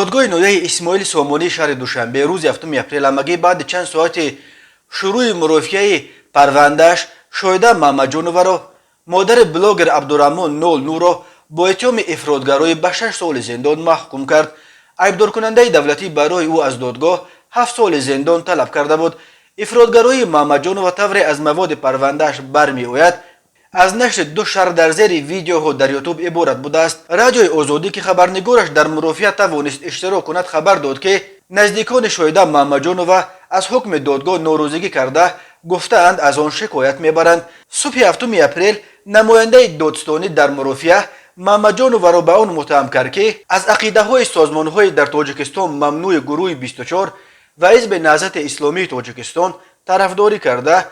دادگاه نویه اسماعیل سامانی شهر دوشنبه روز هفتم اپریل همگی بعد چند ساعت شروع مرافعه پروندهش شایده محمد جانو را مادر بلاگر عبدالرحمن نو را با اتهام افراطگرایی به 6 سال زندان محکوم کرد. عیبدار کننده دولتی برای او از دادگاه 7 سال زندان طلب کرده بود. افراطگرایی محمد جانو طوری از مواد پروندهش برمی آید از نشر 2 شهر در زیر ویدیوها در یوتیوب عبارت بوده است. رادیوی آزادی که خبرنگارش در مرافعه توانست اشتراک کند خبر داد که نزدیکان شایده محمد جانو از حکم دادگاه ناراضگی کرده گفتند از آن شکایت میبرند. صبح هفتم اپریل نماینده دادستانی در مرافعه محمد جانو را به آن متهم کرد که از عقیده های سازمان های در تاجیکستان ممنوع گروه 24 و حزب نهضت اسلامی تاجیکستان طرفداری کرده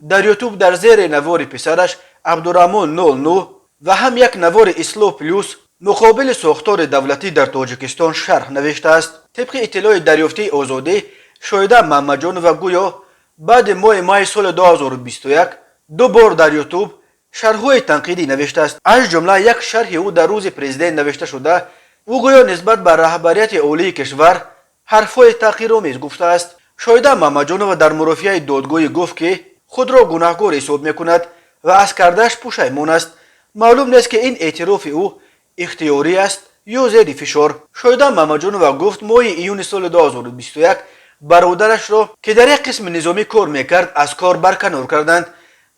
در یوتیوب در زیر نوار پسرش عبدالرحمن نو و هم یک نوار اسلو پلوس مقابل ساختار دولتی در تاجیکستان شرح نوشته است. طبق اطلاع دریافتی آزادی شایده محمد جانو گویا بعد ماه سال 2021 2 بار در یوتیوب شرح‌های تنقیدی نوشته است. از جمله یک شرح او در روز پرزیدنت نوشته شده او گویا نسبت به رهبریت عالی کشور حرف‌های تحقیرآمیز گفته است. شایده محمد جانو در مرافعه دادگاه گفت که خود را گناهکار حساب میکند و از کرده‌اش پشیمان است. معلوم نیست که این اعتراف او اختیاری است یا زیر فشار. شایده محمد جانو گفت ماه ایون سال 2021 برادرش را که در یک قسم نظامی کار میکرد از کار برکنار کردند.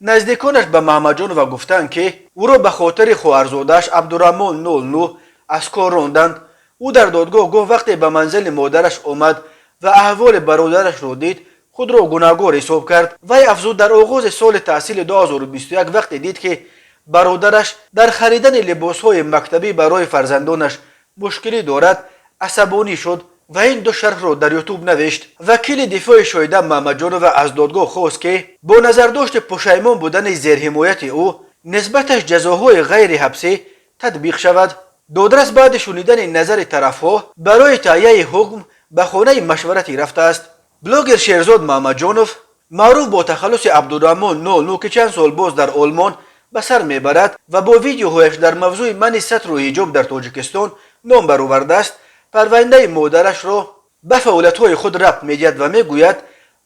نزدیکانش به محمد جانو گفتند که او را به خاطر خواهرزاده‌اش عبدالرحمن نو از کار راندند. او در دادگاه گفت وقتی به منزل مادرش آمد و احوال برادرش را دید خود را گناهکار حساب کرد. وی افزود در آغاز سال تحصیل 2021 وقتی دید که برادرش در خریدن لباس‌های مکتبی برای فرزندانش مشکلی دارد عصبانی شد و این 2 شرح را در یوتیوب نوشت. وکیل دفاع شایده محمد جانو از دادگاه خواست که با نظر داشت پشیمان بودن زیر حمایت او نسبتش جزاهای غیر حبسی تطبیق شود. دادرس بعد شنیدن نظر طرفها برای تهیه حکم به خانه مشورتی رفته است. بلاگر شیرزاد محمد جانو معروف با تخلص عبدالرحمن نو که چند سال باز در آلمان به سر میبرد و با ویدیوهایش در موضوع منع ستر و حجاب در تاجیکستان نام برآورده است، پرونده مادرش را به فعالیت‌های خود ربط می‌دهد و میگوید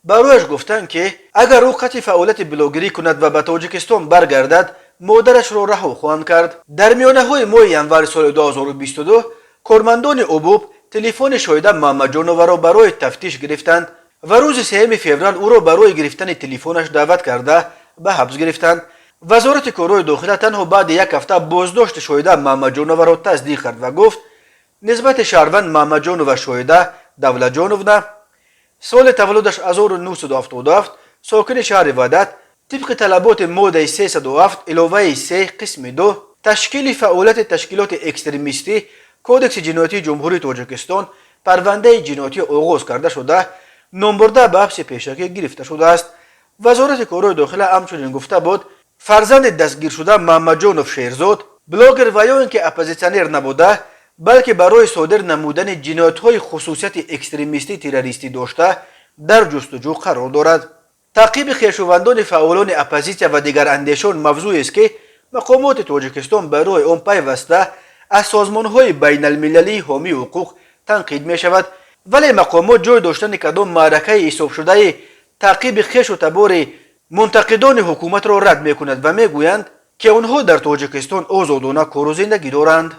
برایش گفتند که اگر او قطع فعالیت بلاگری کند و به تاجیکستان برگردد مادرش را رها خواهند کرد. در میانه‌های ماه ینور سال 2022 کارمندان عبوب تلفن شایده محمد جانو را برای تفتیش گرفتند و روز 3 فوریه او را برای گرفتن تلفنش دعوت کرده به حبس گرفتند. وزارت کارهای داخله تنها بعد 1 هفته بازداشت شایده محمد جانو را تصدیق کرد و گفت نسبت شهروند محمد جانو و شایده دولت جانو سال تولدش 1977 ساکن شهر وحدت طبق طلبات ماده 307 علاوه 3 قسم 2 تشکیل فعالیت تشکیلات اکستریمیستی کودکس جنایتی جمهوری تاجیکستان پرونده جنایتی آغاز کرده شده نام برده به حبس پیشکی گرفته شده است. وزارت کارهای داخله همچنین گفته بود فرزند دستگیر شده محمد جانو شیرزاد بلاگر و یا اینکه اپوزیسیونر نبوده بلکه برای صادر نمودن جنایت‌های خصوصیت اکستریمیستی تروریستی داشته در جستجو قرار دارد. تعقیب خویشاوندان فعالان اپوزیسیون و دیگر اندیشان موضوعی است که مقامات تاجیکستان برای آن پیوسته از سازمان‌های بین المللی حامی حقوق تنقید می‌شود، ولی مقامات جای داشتن کدام معرکه حساب شده تعقیب خویش و تبار منتقدان حکومت را رد می‌کنند و می‌گویند که آنها در تاجیکستان آزادانه کار و زندگی دارند.